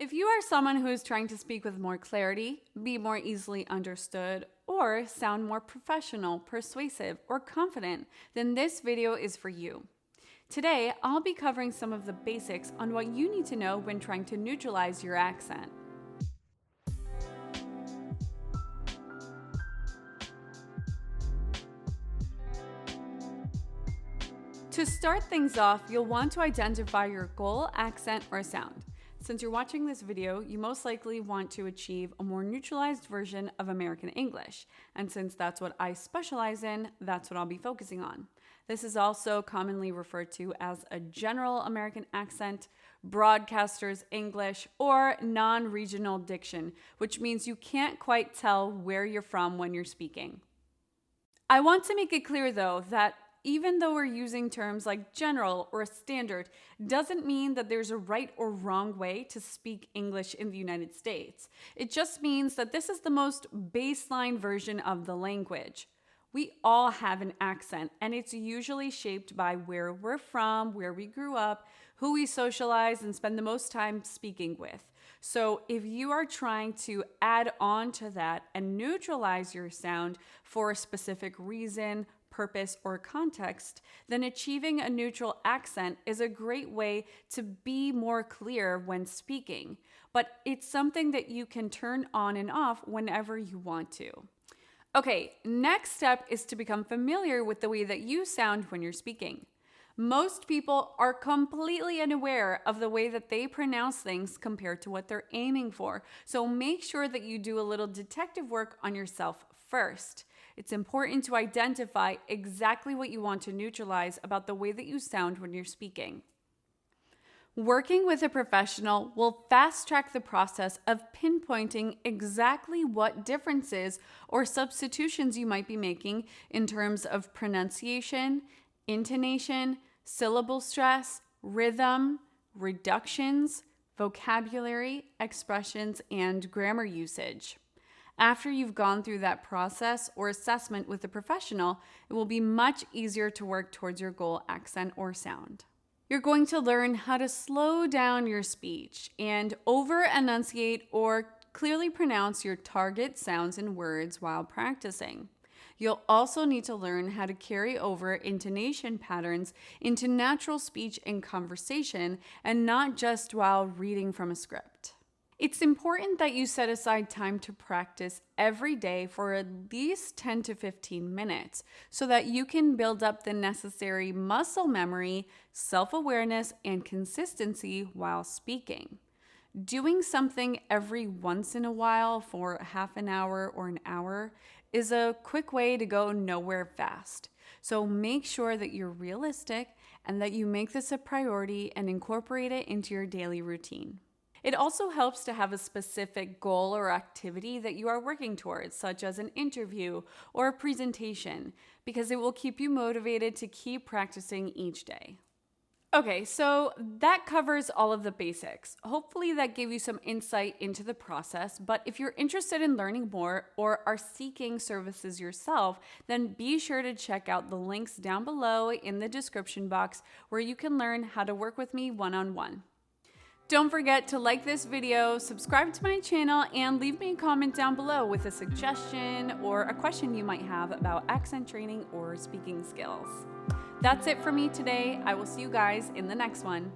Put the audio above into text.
If you are someone who is trying to speak with more clarity, be more easily understood, or sound more professional, persuasive, or confident, then this video is for you. Today, I'll be covering some of the basics on what you need to know when trying to neutralize your accent. To start things off, you'll want to identify your goal, accent, or sound. Since you're watching this video, you most likely want to achieve a more neutralized version of American English. And since that's what I specialize in, that's what I'll be focusing on. This is also commonly referred to as a general American accent, broadcaster's English, or non-regional diction, which means you can't quite tell where you're from when you're speaking. I want to make it clear though that even though we're using terms like general or standard, doesn't mean that there's a right or wrong way to speak English in the United States. It just means that this is the most baseline version of the language. We all have an accent, and it's usually shaped by where we're from, where we grew up, who we socialize and spend the most time speaking with. So if you are trying to add on to that and neutralize your sound for a specific reason, purpose, or context, then achieving a neutral accent is a great way to be more clear when speaking. But it's something that you can turn on and off whenever you want to. Okay, next step is to become familiar with the way that you sound when you're speaking. Most people are completely unaware of the way that they pronounce things compared to what they're aiming for. So make sure that you do a little detective work on yourself first. It's important to identify exactly what you want to neutralize about the way that you sound when you're speaking. Working with a professional will fast-track the process of pinpointing exactly what differences or substitutions you might be making in terms of pronunciation, intonation, syllable stress, rhythm, reductions, vocabulary, expressions, and grammar usage. After you've gone through that process or assessment with a professional, it will be much easier to work towards your goal accent or sound. You're going to learn how to slow down your speech and over-enunciate or clearly pronounce your target sounds and words while practicing. You'll also need to learn how to carry over intonation patterns into natural speech and conversation, and not just while reading from a script. It's important that you set aside time to practice every day for at least 10 to 15 minutes so that you can build up the necessary muscle memory, self-awareness, and consistency while speaking. Doing something every once in a while for half an hour or an hour is a quick way to go nowhere fast. So make sure that you're realistic and that you make this a priority and incorporate it into your daily routine. It also helps to have a specific goal or activity that you are working towards, such as an interview or a presentation, because it will keep you motivated to keep practicing each day. Okay, so that covers all of the basics. Hopefully that gave you some insight into the process, but if you're interested in learning more or are seeking services yourself, then be sure to check out the links down below in the description box where you can learn how to work with me one-on-one. Don't forget to like this video, subscribe to my channel, and leave me a comment down below with a suggestion or a question you might have about accent training or speaking skills. That's it for me today. I will see you guys in the next one.